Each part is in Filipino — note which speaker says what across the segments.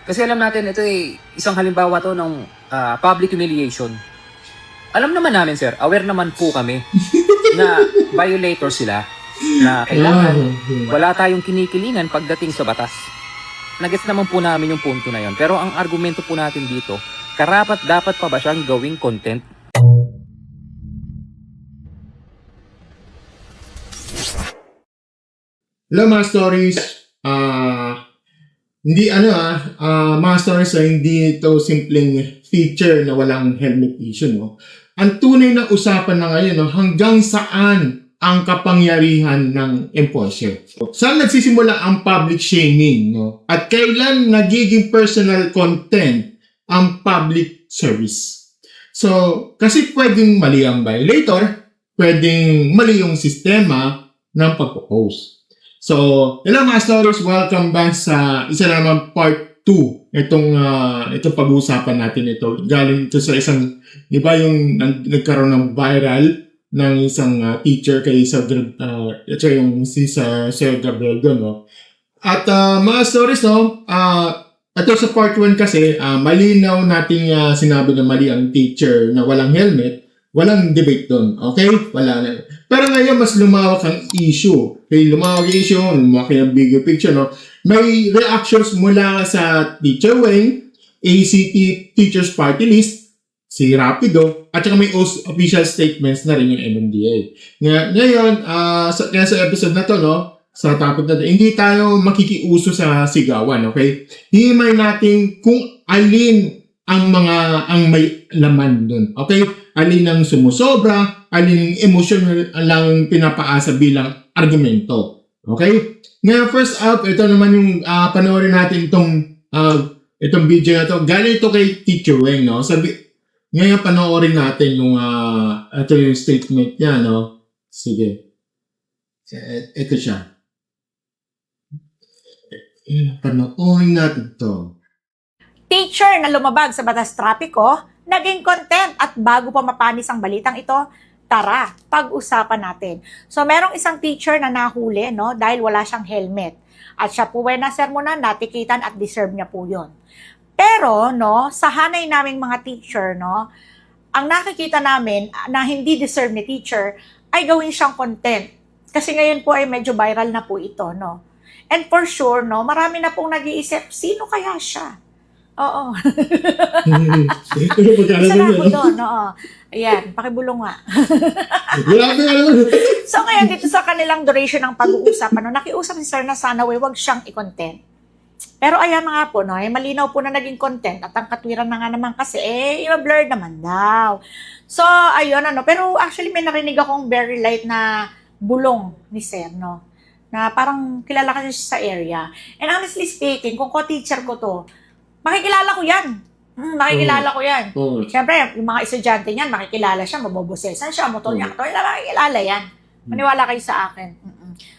Speaker 1: Kasi alam natin, ito ay isang halimbawa to ng public humiliation. Alam naman namin, sir, aware naman po kami na violator sila, na kailangan wala tayong kinikilingan pagdating sa batas. Nagets naman po namin yung punto na yon. Pero ang argumento po natin dito, karapat dapat pa ba siyang gawing content?
Speaker 2: Hello mga stories. Hindi mga stories na hindi ito simpleng feature na walang helmet issue, no? Ang tunay na usapan na ngayon, no, hanggang saan ang kapangyarihan ng enforcer. Saan nagsisimula ang public shaming, no? At kailan nagiging personal content ang public service? So, kasi pwedeng mali ang violator, pwedeng mali yung sistema ng pagpo-post. So, hello mga stories, welcome back sa isa naman part 2. Itong pag-uusapan natin ito. Galing ito sa isang, di ba yung nagkaroon ng viral ng isang teacher kay Sir Gabriel, no? At mga stories, no, ito sa part 1 kasi, malinaw nating sinabi na mali ang teacher na walang helmet. Walang debate doon. Okay? Wala na. Pero ngayon, mas lumawak ang issue. Okay, lumawak ang issue, lumaki ang bigger picture, no? May reactions mula sa Teacher Wing, ACT Teachers Party List, si Rapido, at saka may official statements na rin yung MMDA. Ngayon, sa episode na to, no? Sa topic na to, hindi tayo makikiuso sa sigawan, okay? Himay natin kung alin ang may laman doon. Okay? Alin ang sumusobra, alin ang emotional lang pinapaasa bilang argumento. Okay? Ngayon, first up, ito naman yung panoorin natin itong video na to. Galing ito kay Teacher Weng, no? Ngayon, panoorin natin ito yung statement niya, no? Sige. Ito siya. Panoorin natin ito.
Speaker 3: Teacher na lumabag sa batas trapiko, naging content at bago pa mapanis ang balitang ito, tara, pag-usapan natin. So, merong isang teacher na nahuli, no, dahil wala siyang helmet. At siya po ay nasermonan, natikitan at deserve niya po yun. Pero, no, sa hanay naming mga teacher, no, ang nakikita namin na hindi deserve ni teacher ay gawin siyang content. Kasi ngayon po ay medyo viral na po ito, no. And for sure, no, marami na pong nag-iisip, sino kaya siya? Oo. Isa na ako doon, oo. Ayan, pakibulong nga. So ngayon, dito sa kanilang duration ng pag-uusap, nakiusap si Sir na sana wag siyang i-content. Pero ayan nga po, no, malinaw po na naging content at ang katwiran na nga naman kasi, i-blur naman daw. So, ayun, pero actually may narinig akong very light na bulong ni Sir, no, na parang kilala kasi siya sa area. And honestly speaking, kung ko-teacher ko to, makikilala ko yan. Makikilala ko yan. Siyempre, yung mga estudyante niyan, makikilala siya, mabobosesan siya, motor niya, makikilala yan. Maniwala kayo sa akin.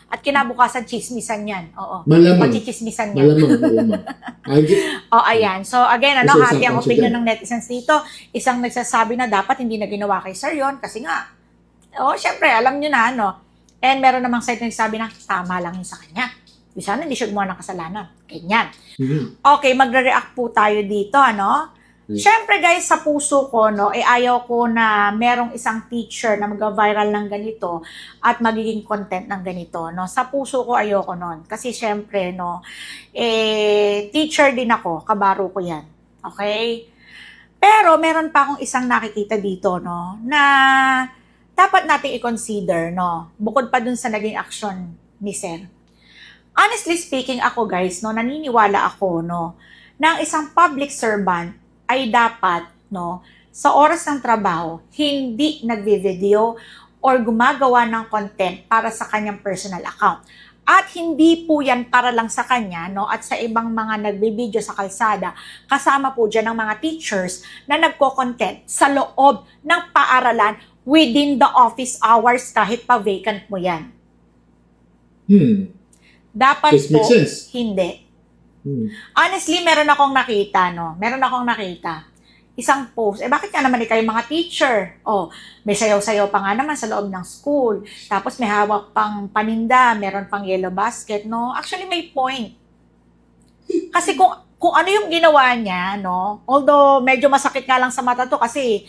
Speaker 3: At kinabukasan, chismisan yan. Oo.
Speaker 2: Malamang.
Speaker 3: Pagchichismisan yan.
Speaker 2: Malamang.
Speaker 3: Ayan. So, again, hati ang opinion ng netizens dito. Isang nagsasabi na dapat hindi na ginawa kay Sir yun, kasi nga, siyempre, alam nyo na, And meron namang side na nagsabi na, tama lang yun sa kanya. Sana hindi siya gumawa ng kasalanan. Ganyan. Okay, magre-react po tayo dito, Siyempre guys, sa puso ko, ayaw ko na merong isang teacher na mag-viral ng ganito at magiging content ng ganito, Sa puso ko, ayoko nun. Kasi siyempre, teacher din ako, kabaro ko yan. Okay? Pero meron pa akong isang nakikita dito, na dapat nating i-consider, Bukod pa dun sa naging action ni Sir. Honestly speaking ako guys, naniniwala ako, na ang isang public servant ay dapat, sa oras ng trabaho, hindi nagvi-video or gumagawa ng content para sa kanyang personal account. At hindi po yan para lang sa kanya, at sa ibang mga nagbi-video sa kalsada, kasama po dyan ng mga teachers na nagko-content sa loob ng paaralan within the office hours kahit pa vacant mo yan. Dapat po, hindi. Honestly, meron akong nakita, Isang post. Bakit nga naman kayo mga teacher? May sayaw-sayaw pa nga naman sa loob ng school. Tapos may hawak pang paninda, meron pang yellow basket, Actually, may point. Kasi kung kung ano yung ginawa niya, no? Although medyo masakit nga lang sa mata to kasi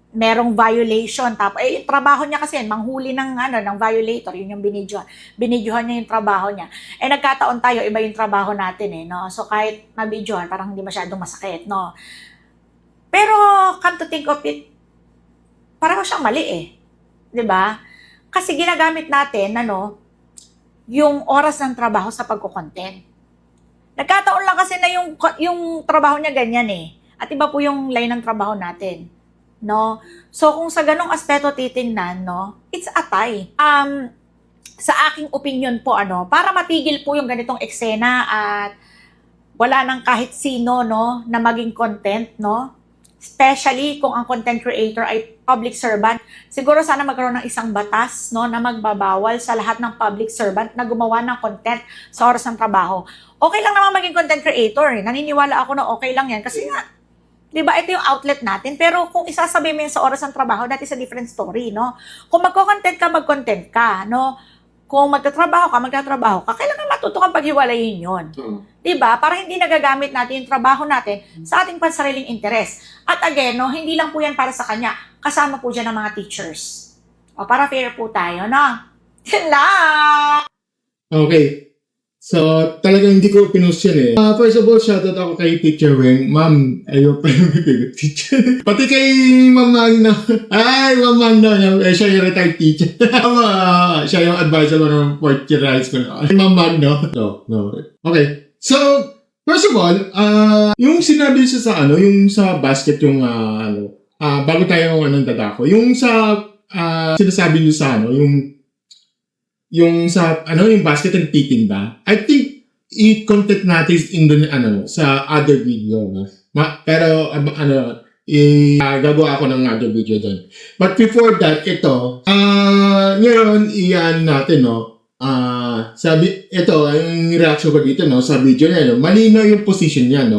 Speaker 3: merong violation. Tapos yung trabaho niya kasi manghuli ng violator, yun yung binidyohan niya yung trabaho niya. Nagkataon tayo, iba yung trabaho natin no. So kahit mabidyohan, parang hindi masyadong masakit, no. Pero come to think of it, parang siyang mali 'di ba? Kasi ginagamit natin yung oras ng trabaho sa pagko-content. Nagkataon lang kasi na yung trabaho niya ganyan At iba po yung line ng trabaho natin. No? So, kung sa ganong aspeto titingnan, it's a tie. Sa aking opinion po, para matigil po yung ganitong eksena at wala nang kahit sino, na maging content, especially kung ang content creator ay public servant, siguro sana magkaroon ng isang batas, na magbabawal sa lahat ng public servant na gumawa ng content sa oras ng trabaho. Okay lang naman maging content creator. Naniniwala ako na okay lang yan kasi nga, di ba, ito yung outlet natin. Pero kung isasabi mo yun sa oras ng trabaho, that is a different story, Kung magko-content ka, mag-content ka, Kung magtatrabaho ka, kailangan matuto kang paghiwalayin yun. Di ba? Para hindi nagagamit natin yung trabaho natin sa ating pansariling interes. At again, hindi lang po yan para sa kanya. Kasama po dyan ng mga teachers. Para fair po tayo, Yan lang!
Speaker 2: Okay. So, talagang hindi ko pinost yan First of all, shoutout ako kay Teacher Weng. Ma'am, ayaw pa yung teacher. Pati kay Ma'am Magno. Ay, Ma'am Magno. Siya yung retired teacher. Siya yung advisor ng 4th year high school. Ma'am Magno. No. Okay. So, first of all, yung sinabi siya sa yung sa basket, yung bago tayo dadako. Yung sa sinasabi niyo sa yung sa yung basket and titinda, I think i-content natin in sa other video pero gagawa ako ng other video doon. But before that, ito ngayon iyan natin sabi ito yung reaction ko dito sa video niya malinaw yung position niya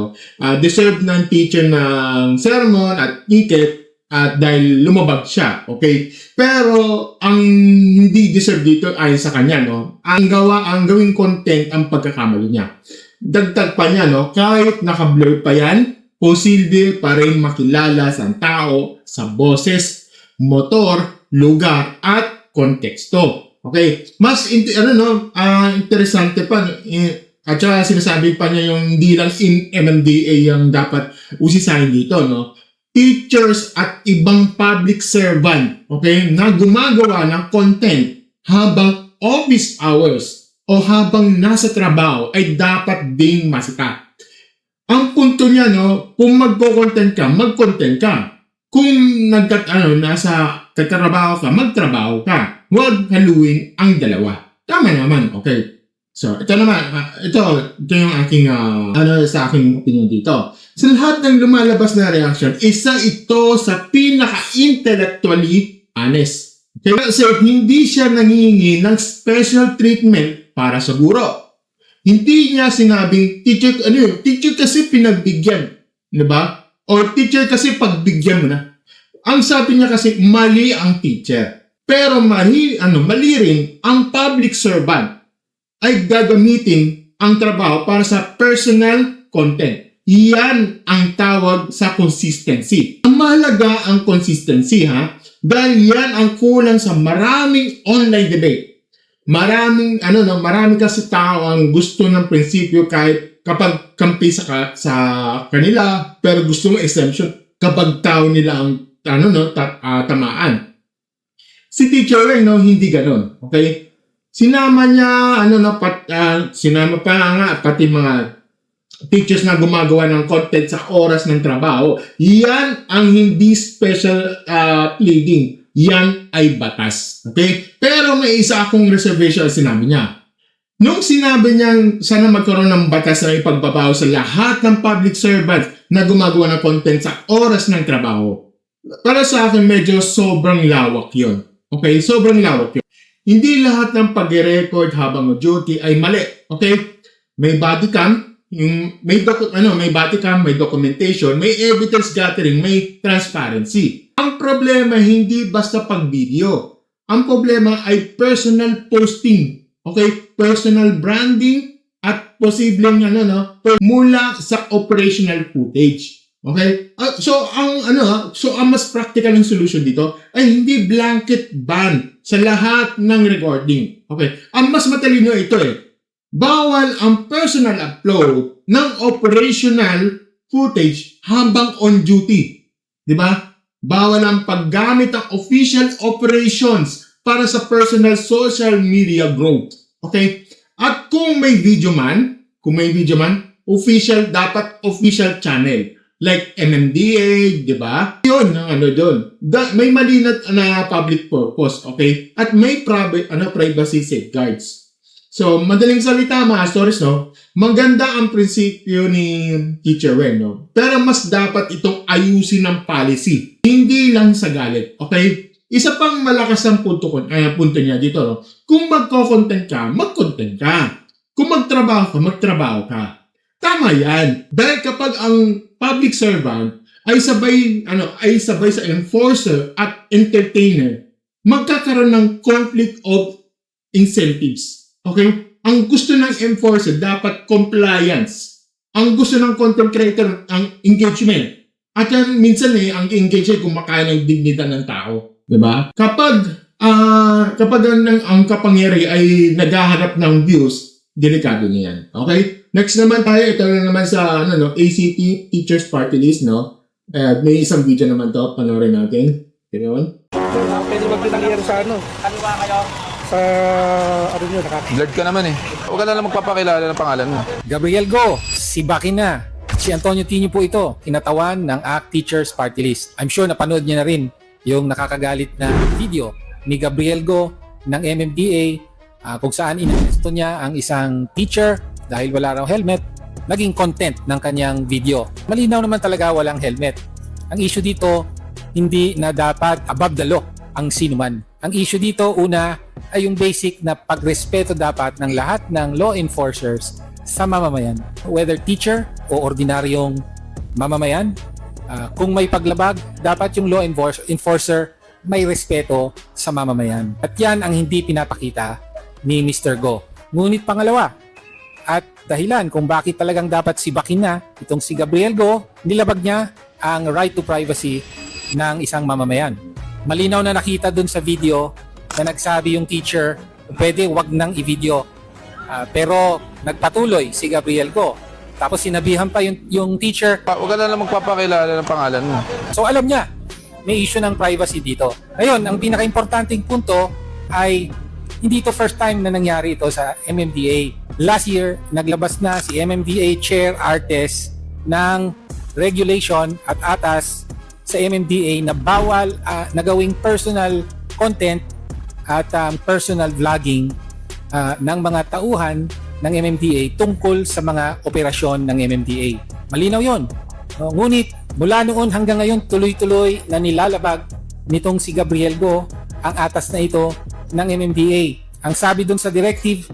Speaker 2: deserve ng teacher ng sermon at ticket at dahil lumabag siya, okay? Pero ang hindi deserve dito ayon sa kanya, ang gawing content ang pagkakamali niya. Dagdag pa niya, kahit naka-blur pa yan, posible pa rin makilala sa tao, sa boses, motor, lugar, at konteksto. Okay? Mas interesante pa, at saka sinasabi pa niya yung hindi lang in MMDA yung dapat usisahin dito, teachers at ibang public servant, okay, na gumagawa ng content habang office hours o habang nasa trabaho ay dapat ding masikat. Ang punto niya, kung magko-content ka, mag-content ka. Kung nasa katrabaho ka, magtrabaho ka. Huwag haluin ang dalawa. Tama naman, okay. So, ito naman, ito yung aking, sa aking opinion dito. Sa lahat ng lumalabas na reaction, isa ito sa pinaka-intellectually honest. Kaya hindi siya nangingi ng special treatment para sa guro. Hindi niya sinabing, teacher kasi pinagbigyan. Diba? Or teacher kasi pagbigyan mo na. Ang sabi niya kasi, mali ang teacher. Pero mali rin ang public servant ay gagamitin ang trabaho para sa personal content. Iyan ang tawag sa consistency. Ang mahalaga ang consistency, dahil yan ang kulang sa maraming online debate. Marami kasi tao ang gusto ng prinsipyo kahit kapag kampi sa kanila, pero gusto ng exemption kapag tao nila ang tamaan. Si Teacher Weng, hindi ganun. Okay? Sinama niya, sinama pa nga pati mga teachers na gumagawa ng content sa oras ng trabaho. Yan ang hindi special pleading. Yan ay batas. Okay? Pero may isa akong reservation sinabi niya. Nung sinabi niyang sana magkaroon ng batas na ipagbabaw sa lahat ng public servants na gumagawa ng content sa oras ng trabaho, para sa akin medyo sobrang lawak yun. Okay? Sobrang lawak yun. Hindi lahat ng pag-record habang duty ay mali. Okay? May body cam, may body cam, may documentation, may evidence gathering, may transparency. Ang problema hindi basta pag-video. Ang problema ay personal posting. Okay? Personal branding at posibleng mula sa operational footage. Okay? So ang mas practical ng solution dito ay hindi blanket ban sa lahat ng recording. Okay? Ang mas matalino ito bawal ang personal upload ng operational footage habang on duty. Di ba? Bawal ang paggamit ng official operations para sa personal social media growth. Okay? At kung may video man, official, dapat official channel. Like MMDA, di ba? Yun, doon. May malinat na public purpose, okay? At may privacy safeguards. So, madaling salita, mga stories, maganda ang prinsipyo ni Teacher Wen, pero mas dapat itong ayusin ng policy. Hindi lang sa galit, okay? Isa pang malakas ang punto niya dito, kung magko-content ka, mag-content ka. Kung magtrabaho ka. Tama yan. Dahil kapag ang public servant ay sabay sa enforcer at entertainer, magkakaroon ng conflict of incentives. Okay? Ang gusto ng enforcer dapat compliance. Ang gusto ng content creator ang engagement. At yan, minsan ang engage ay kumakain ng dignidad ng tao. Diba? Kapag ang kapangyari ay naghahanap ng views, delikado niya yan. Okay? Next naman tayo, ito naman sa ACT Teachers Party List, may isang video naman to, panoorin natin. Ganoon.
Speaker 4: Pwede magpinangyari sa
Speaker 3: Kaliwa kayo.
Speaker 4: sa nyo,
Speaker 5: Blurred ka naman Huwag ka na lang magpapakilala ng pangalan mo.
Speaker 6: Gabriel Go, si Baki na. Si Antonio Tino po ito, kinatawan ng ACT Teachers Party List. I'm sure napanood niya na rin yung nakakagalit na video ni Gabriel Go ng MMDA kung saan inaresto niya ang isang teacher dahil wala raw helmet, naging content ng kanyang video. Malinaw naman talaga walang helmet. Ang issue dito, hindi na dapat above the law ang sinuman. Ang issue dito, una, ay yung basic na pagrespeto dapat ng lahat ng law enforcers sa mamamayan. Whether teacher o ordinaryong mamamayan, kung may paglabag, dapat yung law enforcer may respeto sa mamamayan. At yan ang hindi pinapakita ni Mr. Go. Ngunit pangalawa, at dahilan kung bakit talagang dapat si Bakin na, itong si Gabriel Go, nilabag niya ang right to privacy ng isang mamamayan. Malinaw na nakita dun sa video na nagsabi yung teacher, pwede wag nang i-video. Pero nagpatuloy si Gabriel Go. Tapos sinabihan pa yung teacher.
Speaker 5: Huwag ka na lang magpapakilala ng pangalan mo.
Speaker 6: So alam niya, may issue ng privacy dito. Ngayon, ang pinaka-importanting punto ay hindi ito first time na nangyari ito sa MMDA. Last year, naglabas na si MMDA Chair Artes ng regulation at atas sa MMDA na bawal na gawing personal content at personal vlogging ng mga tauhan ng MMDA tungkol sa mga operasyon ng MMDA. Malinaw yon. Ngunit mula noon hanggang ngayon tuloy-tuloy na nilalabag nitong si Gabriel Go ang atas na ito ng MMDA. Ang sabi dun sa directive,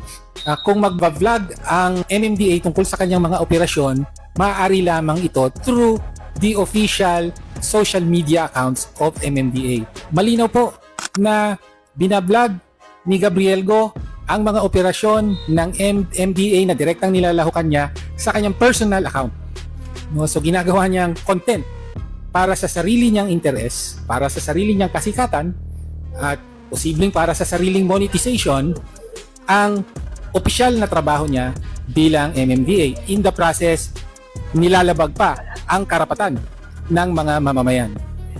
Speaker 6: kung magba-vlog ang MMDA tungkol sa kanyang mga operasyon, maaari lamang ito through the official social media accounts of MMDA. Malinaw po na binablog ni Gabriel Go ang mga operasyon ng MMDA na direktang nilalahukan niya sa kanyang personal account. So ginagawa niyang content para sa sarili niyang interes, para sa sarili niyang kasikatan, at posibleng para sa sariling monetization ang opisyal na trabaho niya bilang MMDA. In the process, nilalabag pa ang karapatan ng mga mamamayan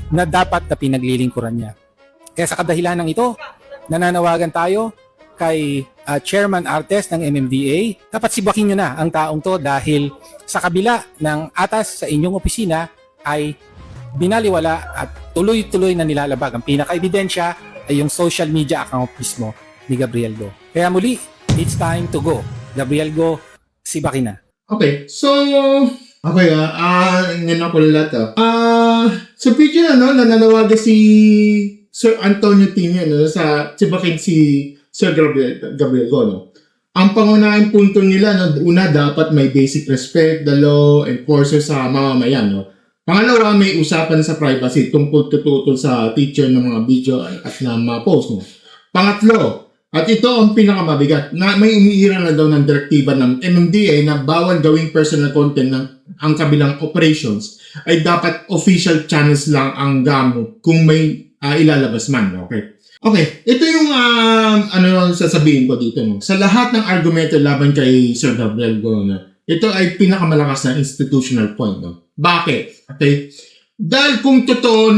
Speaker 6: na dapat na pinaglilingkuran niya. Kaya sa kadahilan ng ito, nananawagan tayo kay Chairman Artes ng MMDA, dapat sibakin nyo na ang taong to dahil sa kabila ng atas sa inyong opisina ay binaliwala at tuloy-tuloy na nilalabag. Ang pinaka-ebidensya ay yung social media account mismo ni Gabriel Go. Kaya muli, it's time to go. Gabriel Go, sibakin na.
Speaker 2: Okay, so ngayon ako lahat sa video nananawagan si Sir Antonio Tino sa sibakin si Sir Gabriel Go. Ang pangunahing punto nila, una, dapat may basic respect, the law enforcer sa mamamayan. Pangalawa, may usapan sa privacy tungkol tututol sa teacher ng mga video at na mga post. Pangatlo, At ito ang pinakamabigat na may umiiral na daw ng direktiba ng MMDA na bawal gawing personal content ng ang kabilang operations ay dapat official channels lang ang gamit kung may ilalabas man. Okay. Okay, ito yung sasabihin ko dito. No? Sa lahat ng argumento laban kay Sir Gabriel Go, no? Ito ay pinakamalakas na institutional point. No? Bakit? Okay. Dahil kung totoo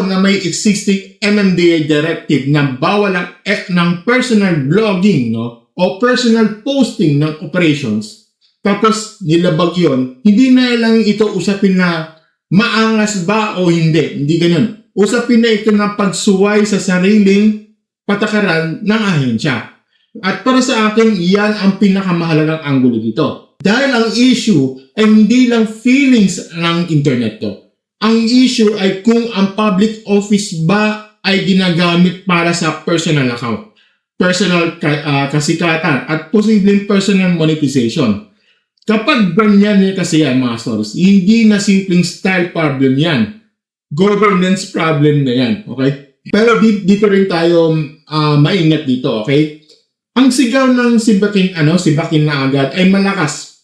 Speaker 2: na may existing MMDA directive na bawal ng personal blogging, no, o personal posting ng operations, tapos nilabag yun, hindi na lang ito usapin na maangas ba o hindi. Hindi ganyan. Usapin na ito na pagsuway sa sariling patakaran ng ahensya. At para sa akin, yan ang pinakamahalagang anggulo dito. Dahil ang issue ay hindi lang feelings ng internet to. Ang issue ay kung ang public office ba ay ginagamit para sa personal account, personal kasikatan, at posibleng personal monetization. Kapag ganyan kasi yan mga stores, hindi na simpleng style problem yan. Governance problem na yan. Okay? Pero dito rin tayo maingat dito. Okay? Ang sigaw ng sibakin na agad ay malakas.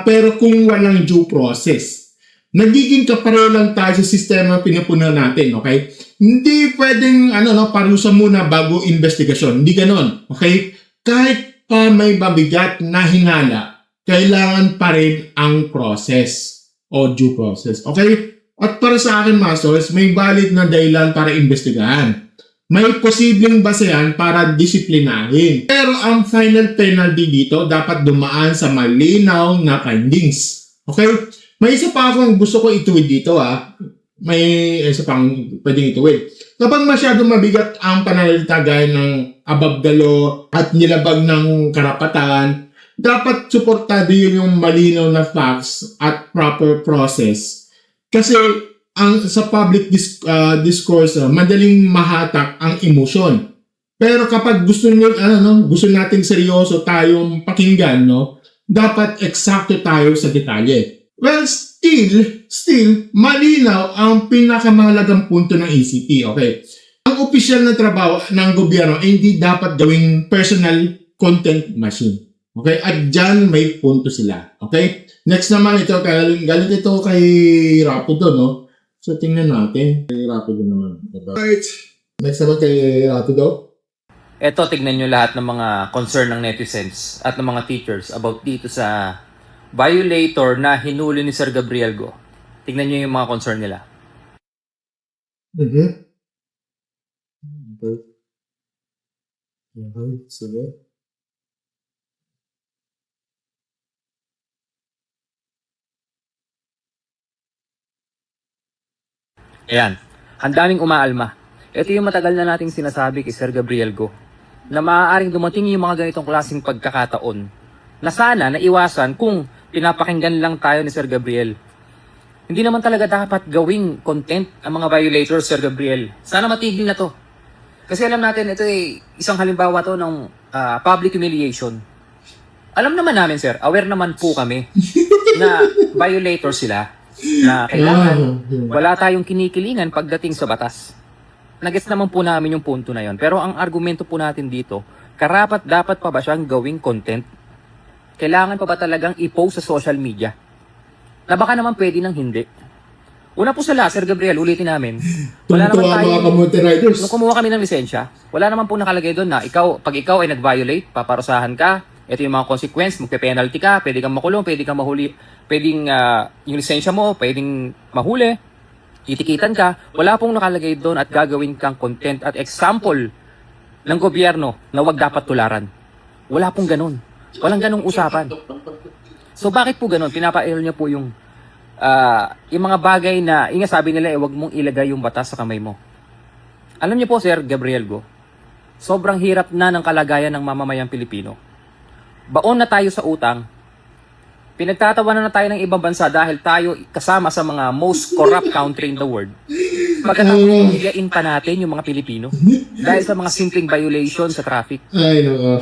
Speaker 2: Pero kung walang due process, nagiging kapareho lang tayo sa sistema pinupunan natin, okay? Hindi pwedeng parusa muna bago investigasyon. Hindi ganon, okay? Kahit pa may mabigat na hinala, kailangan pa rin ang process o due process, okay? At para sa akin, Masters, may valid na dahilan para investigahan. May posibleng basehan para disiplinahin. Pero ang final penalty dito dapat dumaan sa malinaw na findings. Okay? May isa pa akong gusto ko ituwid dito May isa pang pwedeng ituwid. Kapag masyadong mabigat ang pananalita gaya ng above the law at nilabag ng karapatan, dapat suportado yun yung malinaw na facts at proper process. Kasi sa public discourse, madaling mahatak ang emosyon. Pero kapag gusto nating seryoso tayong pakinggan, no, dapat eksakto tayo sa detalye. Well, still, malinaw ang pinakamahalagang punto ng ECP, okay? Ang opisyal na trabaho ng gobyerno ay hindi dapat gawing personal content machine. Okay? At dyan may punto sila. Okay? Next naman ito, galit ito kay Rapido, no? So, tingnan natin. Kay Rapido naman. Right. Next naman kay Rapido.
Speaker 1: Eto, tignan nyo lahat ng mga concern ng netizens at ng mga teachers about dito sa violator na hinuli ni Sir Gabriel Go. Tignan nyo yung mga concern nila.
Speaker 2: Okay. Sige.
Speaker 1: Ayan, ang daming umaalma. Ito yung matagal na nating sinasabi kay Sir Gabriel Go na maaaring dumating yung mga ganitong klaseng pagkakataon na sana naiwasan kung pinapakinggan lang tayo ni Sir Gabriel. Hindi naman talaga dapat gawing content ang mga violators, Sir Gabriel. Sana matigil na to. Kasi alam natin, ito ay isang halimbawa to ng public humiliation. Alam naman namin, Sir, aware naman po kami na violators sila. Na kailangan wala tayong kinikilingan pagdating sa batas. Nagets naman po namin yung punto na yon. Pero ang argumento po natin dito, karapat dapat pa ba siyang gawing content? Kailangan pa ba talagang i-post sa social media? Na baka naman pwede nang hindi. Una po sa Sir Gabriel, ulitin namin. Wala naman tayo,
Speaker 2: mga kamote riders.
Speaker 1: nung kumuha kami ng lisensya, wala naman po nakalagay doon na pag ikaw ay nag-violate, paparusahan ka, ito yung mga consequence, magpe-penalty ka, pwede kang makulong, pwede kang mahuli, pwedeng yung lisensya mo, pwedeng mahuli, itikitan ka. Wala pong nakalagay doon at gagawin kang content at example ng gobyerno na wag dapat tularan. Wala pong ganun. Walang ganung usapan. So bakit po ganun? Pinapail niyo po yung mga bagay na, sabi nila, wag mong ilagay yung batas sa kamay mo. Alam niyo po, Sir Gabriel Go, sobrang hirap na ng kalagayan ng mamamayang Pilipino. Baon na tayo sa utang, pinagtatawanan na tayo ng ibang bansa dahil tayo kasama sa mga most corrupt country in the world. Pagkatapos higain pa natin yung mga Pilipino dahil sa mga simpleng violation sa traffic.
Speaker 2: Ay, no.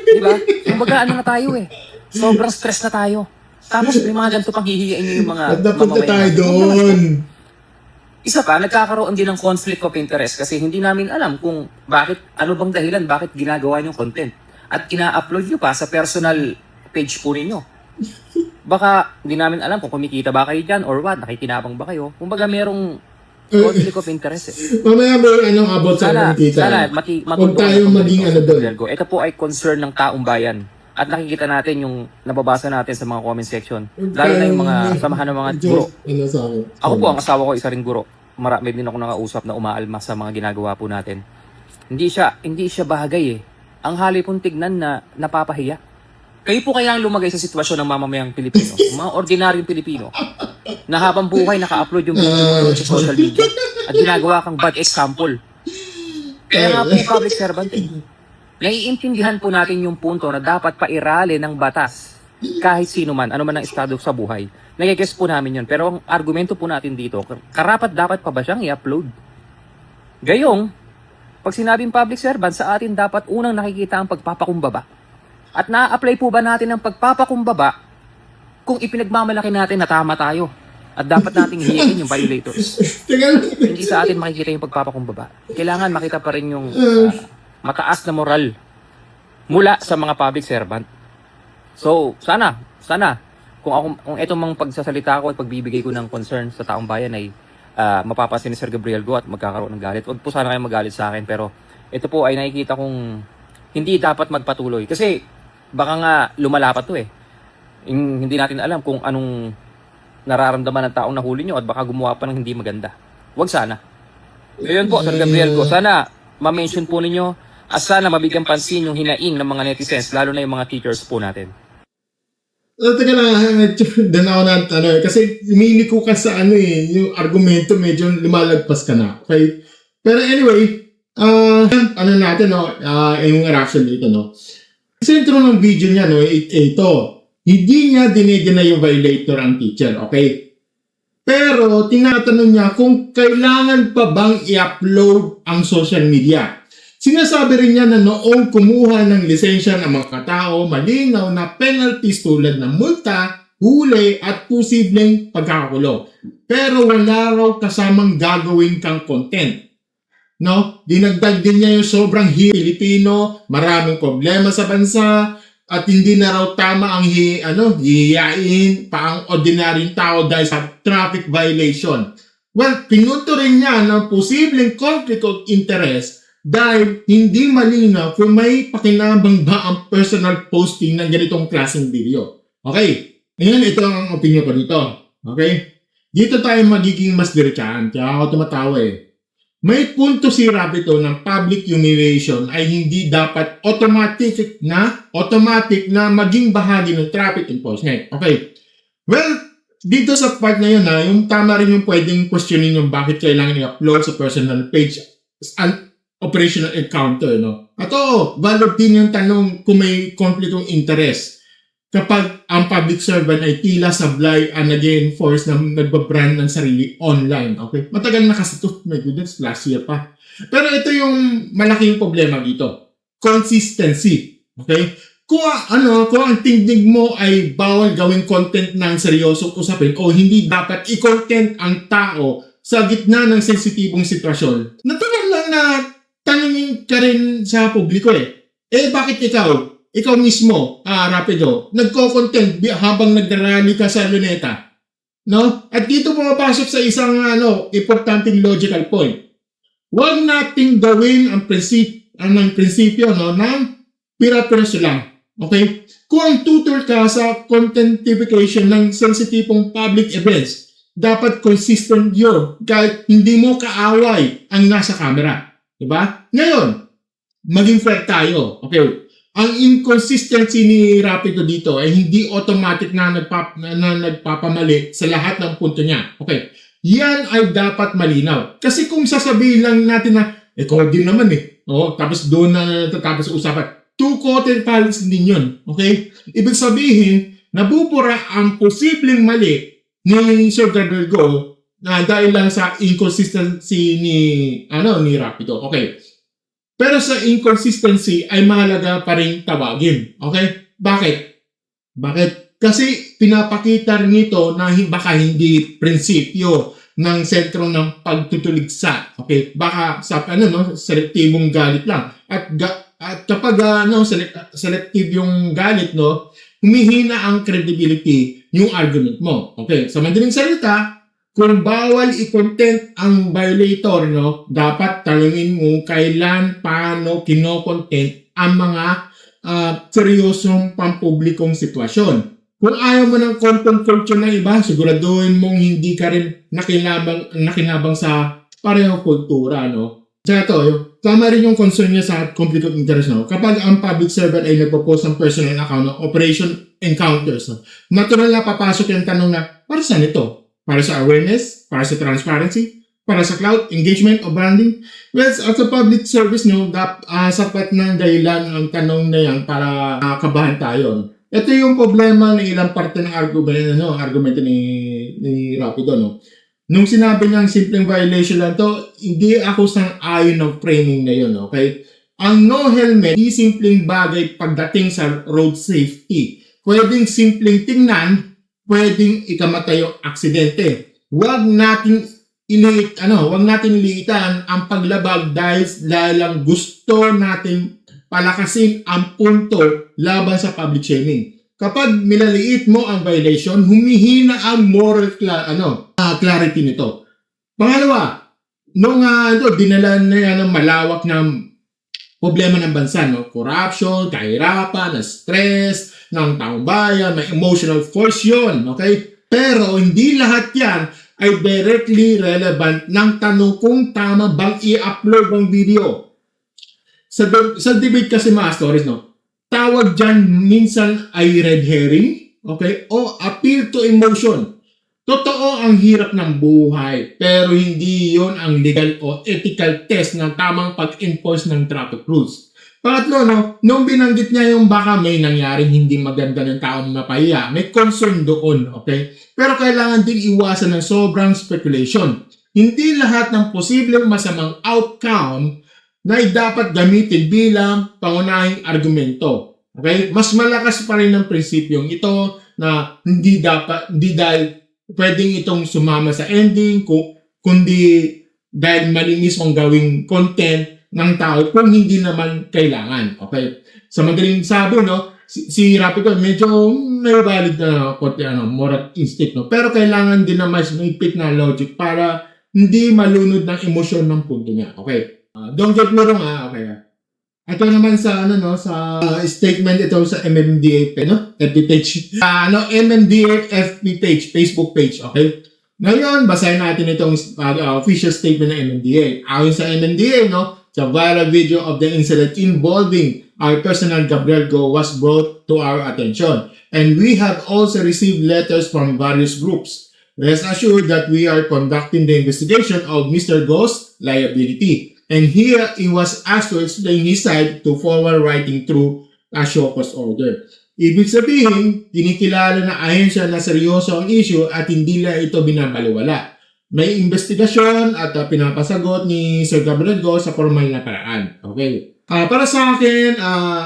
Speaker 1: Diba? Kumbaga na tayo sobrang stress na tayo. Tapos may mga ganito pang hihigain yung mga
Speaker 2: At napunta tayo
Speaker 1: mamamayan.
Speaker 2: doon.
Speaker 1: Isa pa, nagkakaroon din ng conflict of interest kasi hindi namin alam kung ano bang dahilan, bakit ginagawa yung content. At ina-upload nyo pa sa personal page po ninyo. Baka hindi namin alam kung kumikita ba kayo dyan or what, nakikinabang ba kayo. Kumbaga merong conflict of interest eh.
Speaker 2: Mamaya ba yung about sa nakikita?
Speaker 1: Sana
Speaker 2: Huwag tayong maging doon.
Speaker 1: Ito po ay concern ng taong bayan. At nakikita natin yung nababasa natin sa mga comment section. Lalo na yung mga samahan ng mga guro.
Speaker 2: Ano sa akin?
Speaker 1: Ako po, ang asawa ko, isa ring guro. Marami din ako nakausap na umaalma sa mga ginagawa po natin. Hindi siya bagay eh. Ang hali pong tignan na napapahiya. Kayo po kaya ang lumagay sa sitwasyon ng mamamayang Pilipino, mga ordinaryong Pilipino, na habang buhay naka-upload yung video sa social media at ginagawa kang bad example. Kaya nga po public servant eh. Naiintindihan po natin yung punto na dapat pairali ng batas kahit sino man, ano man ang estado sa buhay. Nagigess po namin yun. Pero ang argumento po natin dito, karapat dapat pa ba siyang i-upload? Gayong, pag sinabing public servant, sa atin dapat unang nakikita ang pagpapakumbaba. At na-apply po ba natin ang pagpapakumbaba kung ipinagmamalaki natin na tama tayo? At dapat nating hiyain yung violators. Hindi sa atin makikita yung pagpapakumbaba. Kailangan makita pa rin yung mataas na moral mula sa mga public servant. So, sana kung ito mang pagsasalita ko at pagbibigay ko ng concern sa taong bayan ay mapapansin ni Sir Gabriel Go at magkakaroon ng galit. Huwag po sana kayo magalit sa akin, pero ito po ay nakikita kong hindi dapat magpatuloy. Kasi baka nga lumala pa to eh. Hindi natin alam kung anong nararamdaman ng taong nahuli nyo at baka gumawa pa ng hindi maganda. Huwag sana. Ngayon po, Sir Gabriel Go, sana ma-mention po ninyo at sana mabigyan pansin yung hinaing ng mga netizens, lalo na yung mga teachers po natin.
Speaker 2: Teka lang, doon ako na, kasi humili ko ka sa yung argumento medyo lumalagpas ka na. Okay? Pero anyway, yung reaction dito, no? Sentro ng video niya, no, ito, hindi niya dinedeny yung violator ang teacher, okay? Pero tinatanong niya kung kailangan pa bang i-upload ang social media. Sinasabi rin niya na noong kumuha ng lisensya ng mga katao, malinaw na penalties tulad ng multa, huli at posibleng pagkakakulong. Pero wala raw kasamang gagawin kang content. No? Dinagdag din niya yung sobrang Filipino, maraming problema sa bansa, at hindi na raw tama ang hihiyain pa ang ordinaryong tao dahil sa traffic violation. Well, pinunto rin niya na posibleng conflict of interest dahil hindi malinaw kung may pakinabang ba ang personal posting ng ganitong klaseng video. Okay, ngayon ito ang opinion ko dito. Okay, dito tayo magiging mas diretsahan. Kaya ako tumatawa eh. May punto si Rapito ng public humiliation ay hindi dapat automatic na maging bahagi ng traffic enforcement. Okay, well, dito sa part na yun yung tama rin yung pwedeng questionin yung bakit kailangan i-upload sa personal page an operational encounter, no? At valid din yung tanong kung may conflict of interest kapag ang public servant ay tila sablay and again force na nagbabrand ng sarili online, okay? Matagal na kasi ito, my goodness, last year pa. Pero ito yung malaking problema dito. Consistency, okay? Kung ang tingnig mo ay bawal gawing content ng seryosong usapin o hindi dapat i-content ang tao sa gitna ng sensitibong sitwasyon, natural lang na tanungin ka rin sa publiko eh. Bakit ikaw mismo, Rapido, nagko-content habang nagrarally ka sa Luneta? No? At dito pumapasok sa isang importanteng logical point. Huwag nating gawin ang prinsipyo ng pira-piraso lang. Okay? Kung ang tutor ka sa contentification ng sensitibong public events, dapat consistent yun kahit hindi mo kaaway ang nasa camera. Diba? Ngayon, maging fair tayo. Okay. Ang inconsistency ni Rapido dito ay hindi automatic na nagpapamali sa lahat ng punto niya. Okay. Yan ay dapat malinaw. Kasi kung sasabihin lang natin na, ikaw din naman eh. Tapos doon na natatapos usapan. Two-quarter balance din yun. Okay? Ibig sabihin, nabubura ang posibleng mali ni Sir Gabriel Go dahil lang sa inconsistency ni Rapido. Okay. Pero sa inconsistency ay mahalaga pa rin tawagin. Okay? Bakit? Kasi pinapakita rin ito na baka hindi prinsipyo ng sentro ng pagtutuligsa. Okay? Baka sa selektibong galit lang. At kapag selective yung galit, no, humihina ang credibility yung argument mo. Okay? Sa madaling salita, kung bawal i-content ang violator, no, dapat tanungin mo kailan, paano kino-content ang mga seryosong pampublikong sitwasyon. Kung ayaw mo ng content culture ng iba, siguraduhin mong hindi ka rin nakinabang sa pareho kultura, no? Kaya ito, tama rin yung concern niya sa conflict of interest, no? Kapag ang public servant ay nagpo-post ng personal account ng operation encounters, no? Natural na papasok yung tanong na, para saan ito? Para sa awareness? Para sa transparency? Para sa cloud, engagement, o branding? Well, as a public service, no, sapat ng dahilan ang tanong na yan para kabahan tayo, no? Ito yung problema ng ilang parte ng argumento ni Rapido, no? Nung sinabi niyang simpleng violation lang to, hindi ako sang-ayon ng framing na yun, okay? Ang no helmet, hindi simpleng bagay pagdating sa road safety. Pwedeng simpleng tingnan, pwedeng ikamatay yung aksidente. Huwag natin iliitan ang paglabag dahil lang gusto natin palakasin ang punto laban sa public shaming. Kapag milaliit mo ang violation, humihina ang moral clarity nito. Pangalawa, nung dinala na yan ang malawak na problema ng bansa, no? Corruption, kahirapan, stress ng taong bayan, may emotional force yun, okay? Pero hindi lahat yan ay directly relevant ng tanong kung tama bang i-upload ang video. Sa debate kasi mga stories, no, tawag dyan minsan ay red herring, okay, o appeal to emotion. Totoo ang hirap ng buhay, pero hindi yon ang legal o ethical test ng tamang pag-enforce ng traffic rules. Pangatlo, no, nung binanggit niya yung baka may nangyaring hindi maganda ng taong napahiya, may concern doon, okay? Pero kailangan din iwasan ng sobrang speculation. Hindi lahat ng posibleng masamang outcome na dapat gamitin bilang pangunahing argumento. Okay? Mas malakas pa rin ang prinsipyong ito na hindi dahil pwedeng itong sumama sa ending, kundi dahil malinis mong gawing content ng tao kung hindi naman kailangan. Okay? Sa madaling sabi, no, si Rapido medyo may valid na moral instinct, no? Pero kailangan din na mas mahigpit na logic para hindi malunod ng emosyon ng punto niya. Okay? Don't get me wrong, okay. Ito naman sa sa statement ito sa MMDA FB page. MMDA FB page, Facebook page, okay? Ngayon, basahin natin itong official statement ng MMDA. Ayon sa MMDA, the viral video of the incident involving our personal Gabriel Go was brought to our attention, and we have also received letters from various groups. Rest assured that we are conducting the investigation of Mr. Go's liability. And here, he was asked to explain his side to forward writing through a show cause order. Ibig sabihin, kinikilala na ayon siya na seryoso ang issue at hindi na ito binabaliwala. May investigasyon at pinapasagot ni Sir Gabriel Go sa formal na paraan. Okay. Para sa akin,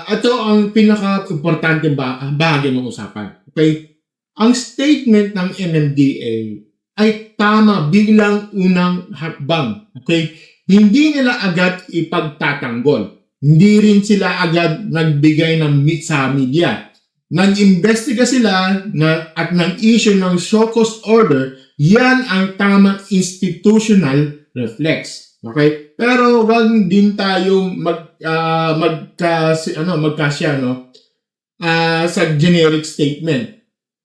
Speaker 2: ito ang pinaka-importante bahagi ng usapan. Okay. Ang statement ng MMDA ay tama bilang unang hakbang. Okay. Hindi nila agad ipagtatanggol. Hindi rin sila agad nagbigay ng sa media. Nag-imbestiga sila at nag-issue ng show cause order. Yan ang tamang institutional reflex. Okay? Pero wag din tayong magkasya sa generic statement.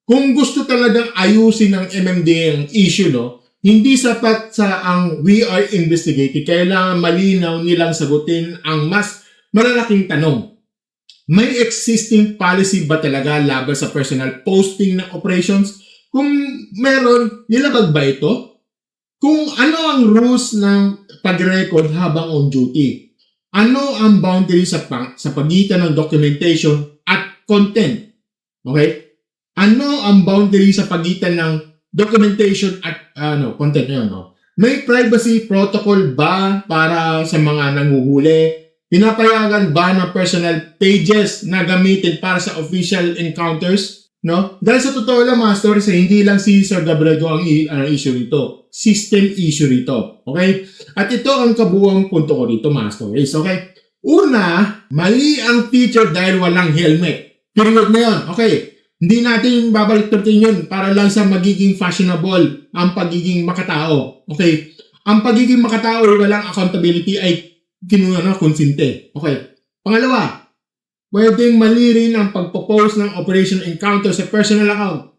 Speaker 2: Kung gusto talagang ayusin ng MMDA ang issue, hindi sapat sa ang we are investigating. Kailangan malinaw nilang sagutin ang mas malalaking tanong. May existing policy ba talaga laban sa personal posting ng operations? Kung meron, nilabag ba ito? Kung ano ang rules ng pag-record habang on duty? Ano ang boundary sa pagitan ng documentation at content? Okay? Ano ang boundary sa pagitan ng documentation at content na yun, May privacy protocol ba para sa mga nanguhuli? Pinapayagan ba ng personal pages na gamitin para sa official encounters? No? Dahil sa totoo lang mga stories, hindi lang si Sir Gabriel ang issue rito. System issue rito. Okay? At ito ang kabuuang punto ko rito mga stories. Okay? Una, mali ang teacher dahil walang helmet. Period na yun. Okay? Hindi natin babalik-tutin yun para lang sa magiging fashionable ang pagiging makatao. Okay? Ang pagiging makatao walang accountability ay konsinte. Okay? Pangalawa, pwedeng mali rin ang pagpo-post ng operation encounter sa personal account.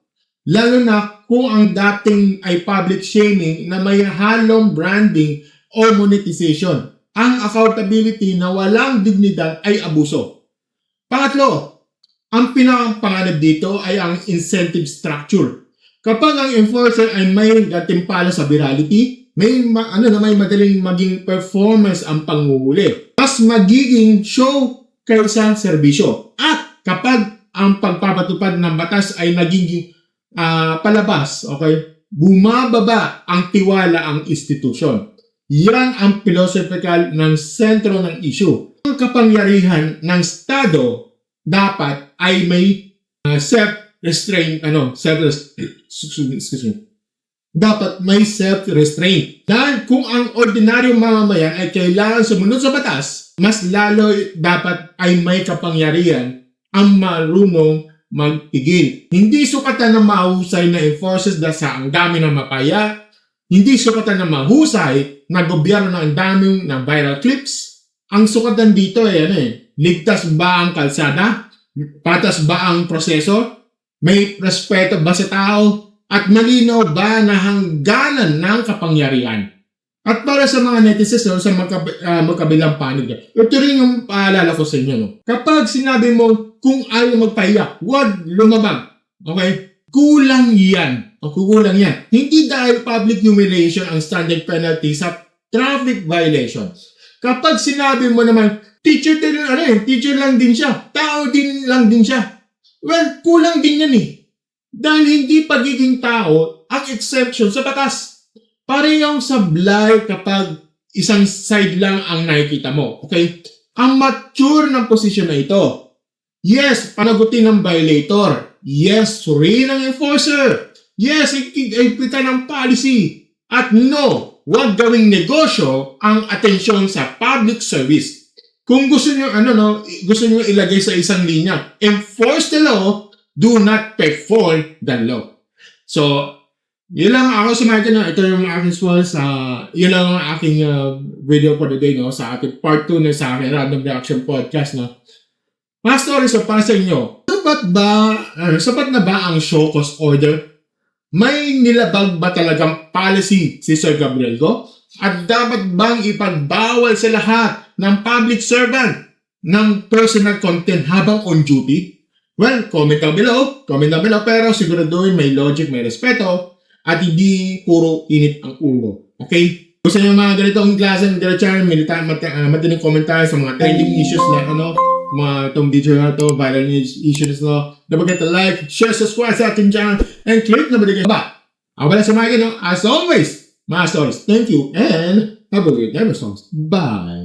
Speaker 2: Lalo na kung ang dating ay public shaming na may halong branding o monetization. Ang accountability na walang dignidad ay abuso. Pangatlo, ang pinakapanganib dito ay ang incentive structure. Kapag ang enforcer ay may gatimpala sa virality, may madaling maging performance ang panguhuli. Mas magiging show kaysa serbisyo. At kapag ang pagpapatupad ng batas ay nagiging palabas, okay, bumababa ang tiwala ang institusyon. Yan ang philosophical ng sentro ng issue. Ang kapangyarihan ng Estado dapat ay may self-restraint, dapat may self-restraint. Dahil kung ang ordinaryong mamamayan ay kailangan sumunod sa batas, mas lalo dapat ay may kapangyarihan ang marunong magpigil. Hindi sukatan ng mahusay na enforcers dahil sa ang dami ng mapaya, hindi sukatan ng mahusay na gobyerno ng daming ng viral clips. Ang sukatan dito ay ligtas ba ang kalsada? Patas ba ang proseso? May respeto ba sa tao? At malinaw ba na hangganan ng kapangyarihan? At para sa mga netizens sa magkabilang panig, ito rin yung paalala ko sa inyo. No? Kapag sinabi mo kung ayaw magpahiya, huwag lumabag. Okay? Kulang yan. O kukulang yan. Hindi dahil public humiliation ang standard penalty sa traffic violations. Kapag sinabi mo naman, teacher lang din siya. Tao din lang din siya. Well, kulang din yan Dahil hindi pagiging tao ang exception sa batas. Parehong sablay kapag isang side lang ang nakikita mo. Okay? Ang mature ng posisyon na ito. Yes, panagutin ng violator. Yes, suriin ng enforcer. Yes, ipitan ng policy. At no, huwag gawing negosyo ang atensyon sa public service. Kung gusto niyo gusto niyo ilagay sa isang linya, enforce the law, do not perform the law. So, yun lang ako sa mga ito yung aking swells. Yun lang ang aking video for the day sa ating part 2 na sa aking Random Reaction Podcast. Mga stories para sa inyo. Sapat na ba ang show cause order? May nilabag ba talagang policy si Sir Gabriel Go? At dapat bang ipagbawal sa lahat ng public servant ng personal content habang on duty? Well, comment down below, pero siguraduhin may logic, may respeto, at hindi puro init ang ulo. Okay? Gusto nyo mga ganitong klase ng channel, matinig comment tayo sa mga trending issues na mga itong video na ito, viral issues na don't forget to like, share, subscribe sa ating channel, and click na balikan ba? Ako pala sa mga as always, mga stories. Thank you, and have a great episode. Bye!